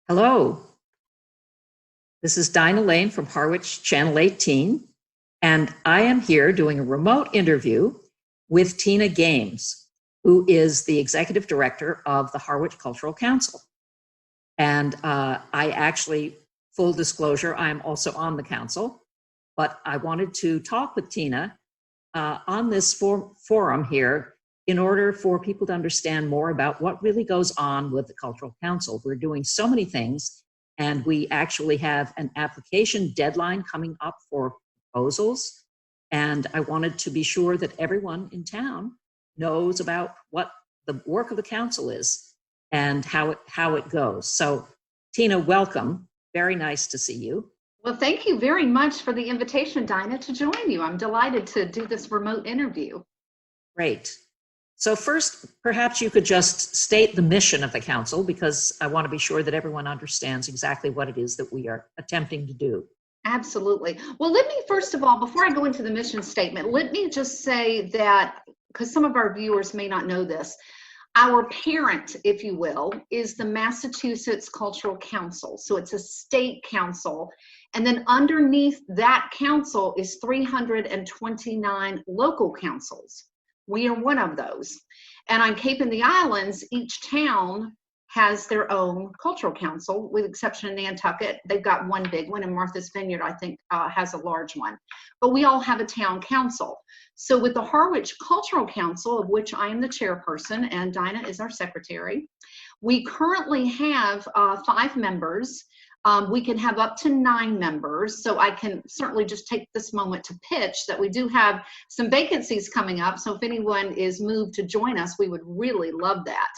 Hello, this is Dinah Lane from Harwich Channel 18, and I am here doing a remote interview with Tina Games, who is the Executive Director of the Harwich Cultural Council. And I actually, full disclosure, I'm also on the council, but I wanted to talk with Tina on this forum here in order for people to understand more about what really goes on with the Cultural Council. We're doing so many things, and we actually have an application deadline coming up for proposals. And I wanted to be sure that everyone in town knows about what the work of the council is and how it goes. So Tina, welcome. Very nice to see you. Well, thank you very much for the invitation, Dinah, to join you. I'm delighted to do this remote interview. Great. So first, perhaps you could just state the mission of the council, because I want to be sure that everyone understands exactly what it is that we are attempting to do. Absolutely. Well, let me, first of all, before I go into the mission statement, let me just say that, because some of our viewers may not know this, our parent, if you will, is the Massachusetts Cultural Council. So it's a state council. And then underneath that council is 329 local councils. We are one of those. And on Cape and the Islands, each town has their own cultural council, with the exception of Nantucket. They've got one big one, and Martha's Vineyard, I think, has a large one. But we all have a town council. So with the Harwich Cultural Council, of which I am the chairperson, and Dinah is our secretary, we currently have 5 members. We can have up to 9 members, so I can certainly just take this moment to pitch that we do have some vacancies coming up, so if anyone is moved to join us, we would really love that.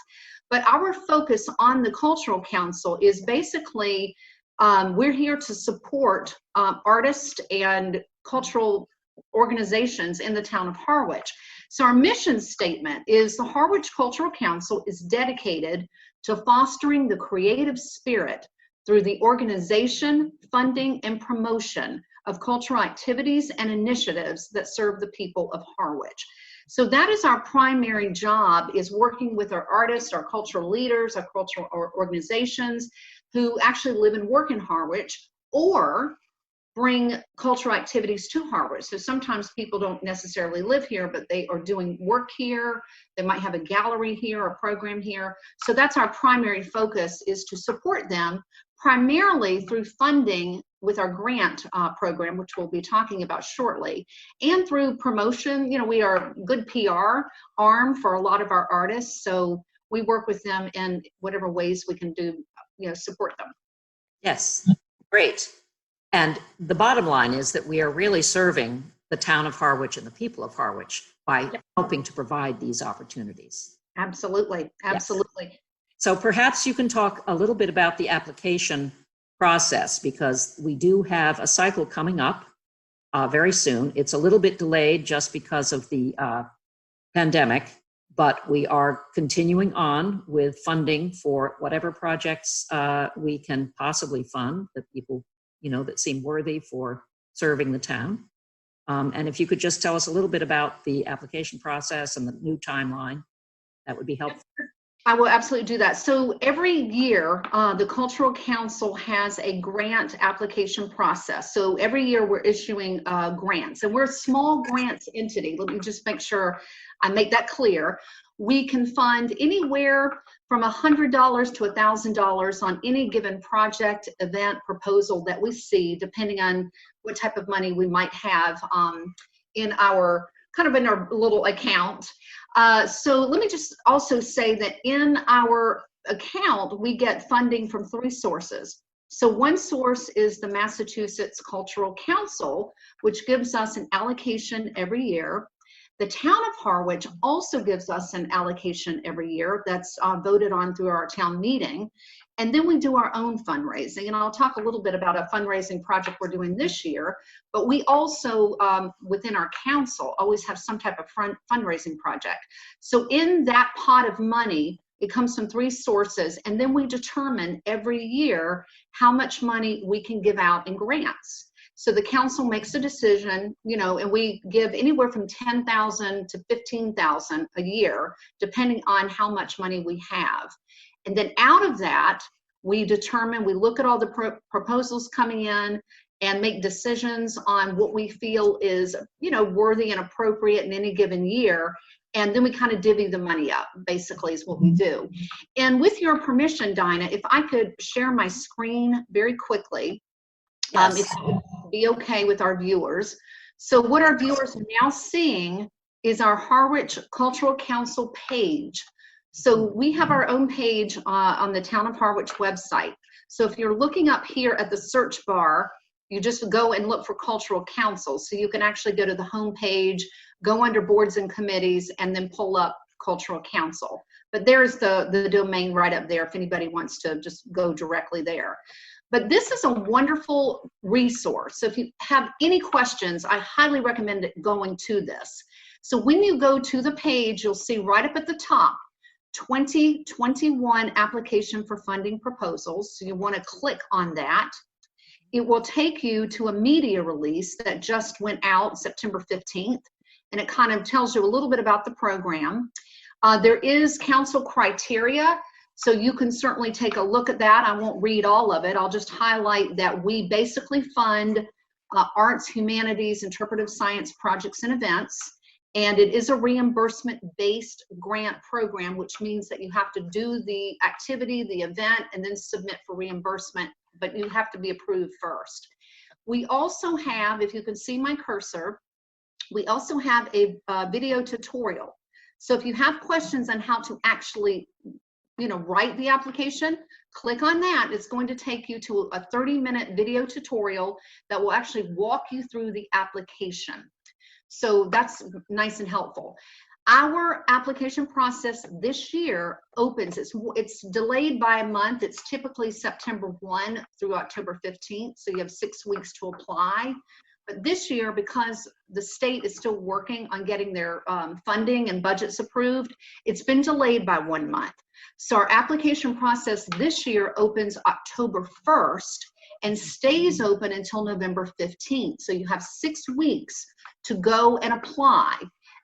But our focus on the Cultural Council is basically, we're here to support artists and cultural organizations in the town of Harwich. So our mission statement is the Harwich Cultural Council is dedicated to fostering the creative spirit through the organization, funding, and promotion of cultural activities and initiatives that serve the people of Harwich. So that is our primary job, is working with our artists, our cultural leaders, our cultural organizations who actually live and work in Harwich, or bring cultural activities to Harwich. So sometimes people don't necessarily live here, but they are doing work here. They might have a gallery here, a program here. So that's our primary focus, is to support them primarily through funding with our grant program, which we'll be talking about shortly, and through promotion. You know, we are a good PR arm for a lot of our artists, so we work with them in whatever ways we can do, you know, support them. Yes, great. And the bottom line is that we are really serving the town of Harwich and the people of Harwich by helping to provide these opportunities. Absolutely, absolutely. Yes. So perhaps you can talk a little bit about the application process, because we do have a cycle coming up very soon. It's a little bit delayed just because of the pandemic, but we are continuing on with funding for whatever projects we can possibly fund that people, you know, that seem worthy for serving the town. And if you could just tell us a little bit about the application process and the new timeline, that would be helpful. I will absolutely do that. So every year, the Cultural Council has a grant application process. So every year we're issuing grants, and we're a small grants entity. Let me just make sure I make that clear. We can fund anywhere from $100 to $1,000 on any given project, event, proposal that we see, depending on what type of money we might have in our little account. So let me just also say that in our account, we get funding from 3 sources. So one source is the Massachusetts Cultural Council, which gives us an allocation every year. The town of Harwich also gives us an allocation every year that's voted on through our town meeting. And then we do our own fundraising. And I'll talk a little bit about a fundraising project we're doing this year. But we also, within our council, always have some type of fundraising project. So in that pot of money, it comes from 3 sources. And then we determine every year how much money we can give out in grants. So the council makes a decision, you know, and we give anywhere from $10,000 to $15,000 a year, depending on how much money we have. And then out of that, We look at all the proposals coming in and make decisions on what we feel is, worthy and appropriate in any given year. And then we kind of divvy the money up, basically, is what we do. And with your permission, Dinah, if I could share my screen very quickly, Yes. if it would be okay with our viewers. So what our viewers are now seeing is our Harwich Cultural Council page. So we have our own page on the Town of Harwich website. So if you're looking up here at the search bar, you just go and look for Cultural Council. So you can actually go to the home page, go under boards and committees, and then pull up Cultural Council. But there's the domain right up there if anybody wants to just go directly there. But this is a wonderful resource. So if you have any questions, I highly recommend going to this. So when you go to the page, you'll see right up at the top, 2021 application for funding proposals. So you want to click on that. It will take you to a media release that just went out September 15th, and it kind of tells you a little bit about the program. There is council criteria, so you can certainly take a look at that. I won't read all of it. I'll just highlight that we basically fund arts, humanities, interpretive science projects and events, and it is a reimbursement-based grant program, which means that you have to do the activity, the event, and then submit for reimbursement, but you have to be approved first. We also have, if you can see my cursor, we also have a video tutorial. So if you have questions on how to actually, write the application, click on that. It's going to take you to a 30-minute video tutorial that will actually walk you through the application. So that's nice and helpful. Our application process this year opens, it's delayed by a month. It's typically September 1 through October 15th. So you have 6 weeks to apply. But this year, because the state is still working on getting their funding and budgets approved, it's been delayed by 1 month. So our application process this year opens October 1st and stays open until November 15th. So you have 6 weeks to go and apply.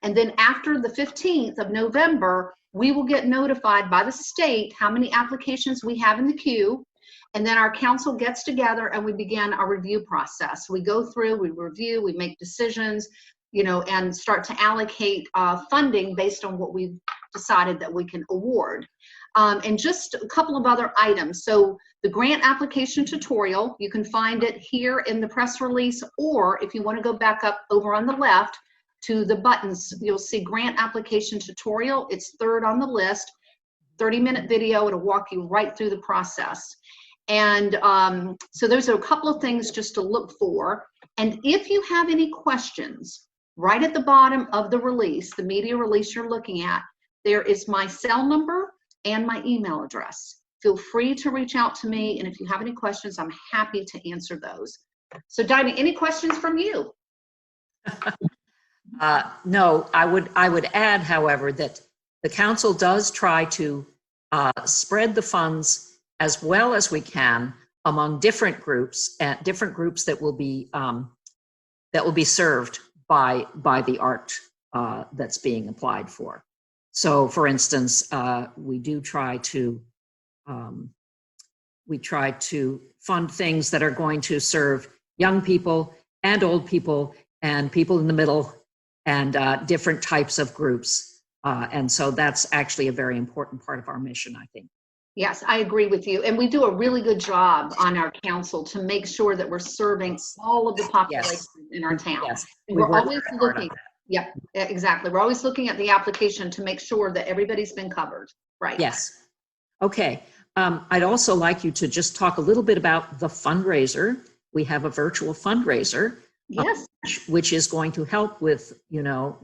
And then after the 15th of November, we will get notified by the state how many applications we have in the queue. And then our council gets together and we begin our review process. We go through, we review, we make decisions, and start to allocate funding based on what we've decided that we can award. And just a couple of other items. So the grant application tutorial, you can find it here in the press release, or if you want to go back up over on the left to the buttons, you'll see grant application tutorial. It's third on the list, 30-minute video. It'll walk you right through the process. And so those are a couple of things just to look for. And if you have any questions, right at the bottom of the release, the media release you're looking at, there is my cell number and my email address. Feel free to reach out to me. And if you have any questions, I'm happy to answer those. So Dinah, any questions from you? No, I would add, however, that the council does try to spread the funds as well as we can among different groups that will be served by the art that's being applied for. So, for instance, we try to fund things that are going to serve young people and old people and people in the middle and different types of groups. And so that's actually a very important part of our mission, I think. Yes, I agree with you. And we do a really good job on our council to make sure that we're serving all of the population in our town. Yes. And we're always looking. Yep, exactly. We're always looking at the application to make sure that everybody's been covered. Right. Yes. Okay. I'd also like you to just talk a little bit about the fundraiser. We have a virtual fundraiser. Yes. Which is going to help with,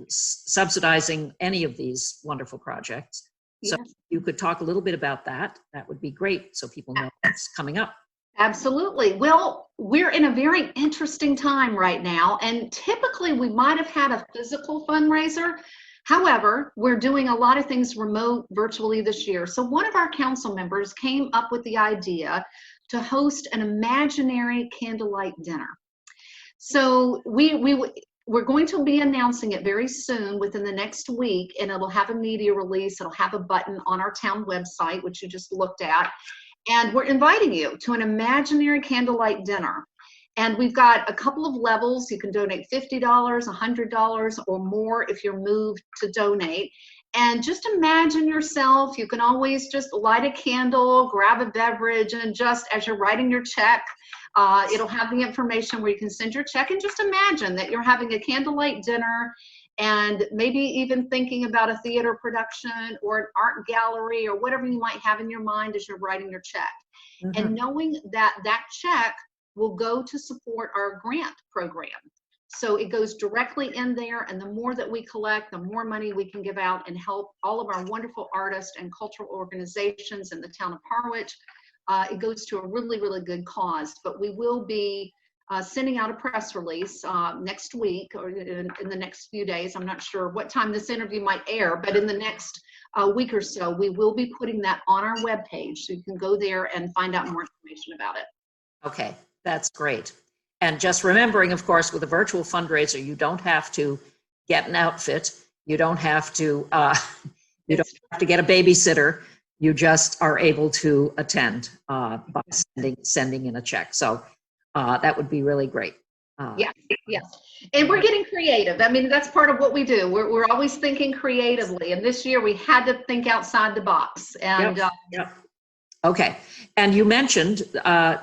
subsidizing any of these wonderful projects. So Yes. you could talk a little bit about that. That would be great, so people know what's coming up. Absolutely. Well, we're in a very interesting time right now, and typically we might have had a physical fundraiser. However, we're doing a lot of things remote, virtually this year. So one of our council members came up with the idea to host an imaginary candlelight dinner. So we're going to be announcing it very soon, within the next week, and it'll have a media release. It'll have a button on our town website, which you just looked at. And we're inviting you to an imaginary candlelight dinner. And we've got a couple of levels. You can donate $50, $100, or more if you're moved to donate. And just imagine yourself, you can always just light a candle, grab a beverage, and just as you're writing your check, it'll have the information where you can send your check, and just imagine that you're having a candlelight dinner and maybe even thinking about a theater production or an art gallery or whatever you might have in your mind as you're writing your check. Mm-hmm. And knowing that that check will go to support our grant program. So it goes directly in there, and the more that we collect, the more money we can give out and help all of our wonderful artists and cultural organizations in the town of Harwich. It goes to a really, really good cause. But we will be sending out a press release next week, or in the next few days. I'm not sure what time this interview might air, but in the next week or so, we will be putting that on our webpage, so you can go there and find out more information about it. Okay, that's great. And just remembering, of course, with a virtual fundraiser, you don't have to get an outfit. You don't have to get a babysitter. You just are able to attend by sending in a check. So that would be really great. Yes. And we're getting creative. I mean, that's part of what we do. We're always thinking creatively. And this year we had to think outside the box. And yep. Okay. And you mentioned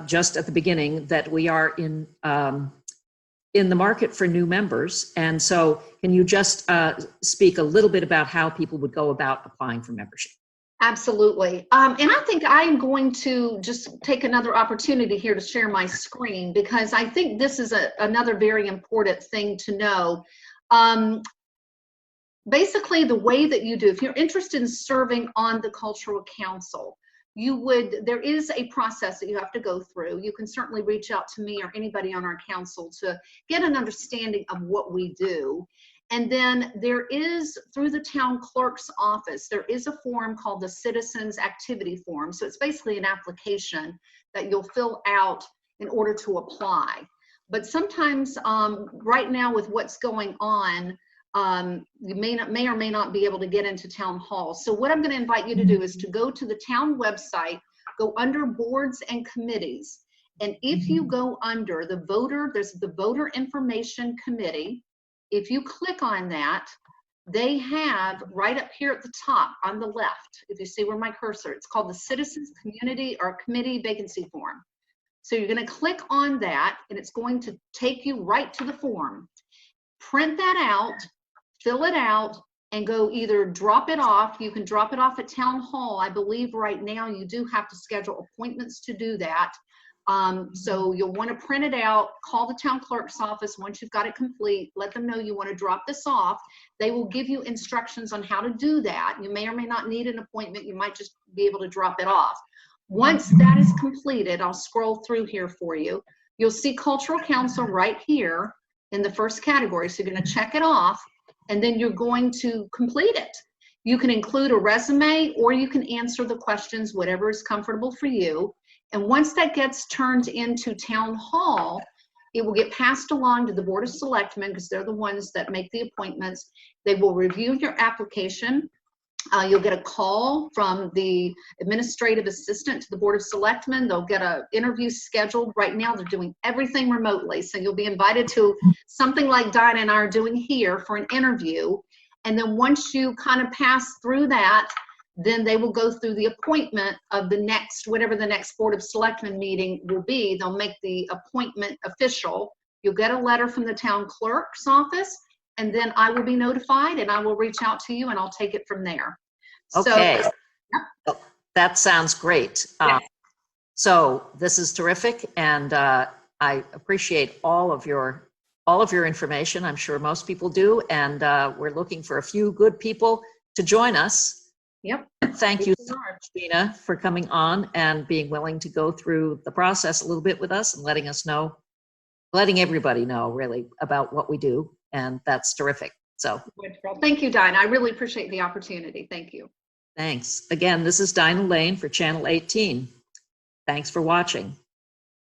just at the beginning that we are in the market for new members. And so can you just speak a little bit about how people would go about applying for membership? Absolutely. And I think I'm going to just take another opportunity here to share my screen, because I think this is another very important thing to know. Basically, the way that you do, if you're interested in serving on the Cultural Council, there is a process that you have to go through. You can certainly reach out to me or anybody on our council to get an understanding of what we do. And then there is, through the town clerk's office, there is a form called the Citizens Activity Form. So it's basically an application that you'll fill out in order to apply. But sometimes right now with what's going on, you may or may not be able to get into town hall. So what I'm going to invite you to do is to go to the town website, go under boards and committees. And if you go under there's the Voter Information Committee. If you click on that, they have right up here at the top on the left, if you see where my cursor, it's called the Citizens Community or Committee Vacancy Form. So you're going to click on that, and it's going to take you right to the form. Print that out, fill it out, and go either drop it off. You can drop it off at town hall. I believe right now you do have to schedule appointments to do that. So you'll want to print it out, call the town clerk's office once you've got it complete, let them know you want to drop this off. They will give you instructions on how to do that. You may or may not need an appointment. You might just be able to drop it off. Once that is completed, I'll scroll through here for you. You'll see Cultural Council right here in the first category. So you're going to check it off, and then you're going to complete it. You can include a resume, or you can answer the questions, whatever is comfortable for you. And once that gets turned into town hall, it will get passed along to the Board of Selectmen, because they're the ones that make the appointments. They will review your application. You'll get a call from the administrative assistant to the Board of Selectmen. They'll get an interview scheduled. Right now, they're doing everything remotely. So you'll be invited to something like Dinah and I are doing here for an interview. And then once you kind of pass through that, then they will go through the appointment of the next, whatever the next Board of Selectmen meeting will be. They'll make the appointment official. You'll get a letter from the town clerk's office, and then I will be notified, and I will reach out to you, and I'll take it from there. Okay. So, yeah. That sounds great. Yeah. So this is terrific, and I appreciate all of your information. I'm sure most people do, and we're looking for a few good people to join us. Yep. Thank you so much, Dinah, for coming on and being willing to go through the process a little bit with us and letting everybody know really about what we do. And that's terrific. So wonderful. Thank you, Dinah. I really appreciate the opportunity. Thank you. Thanks. Again, this is Dinah Lane for Channel 18. Thanks for watching.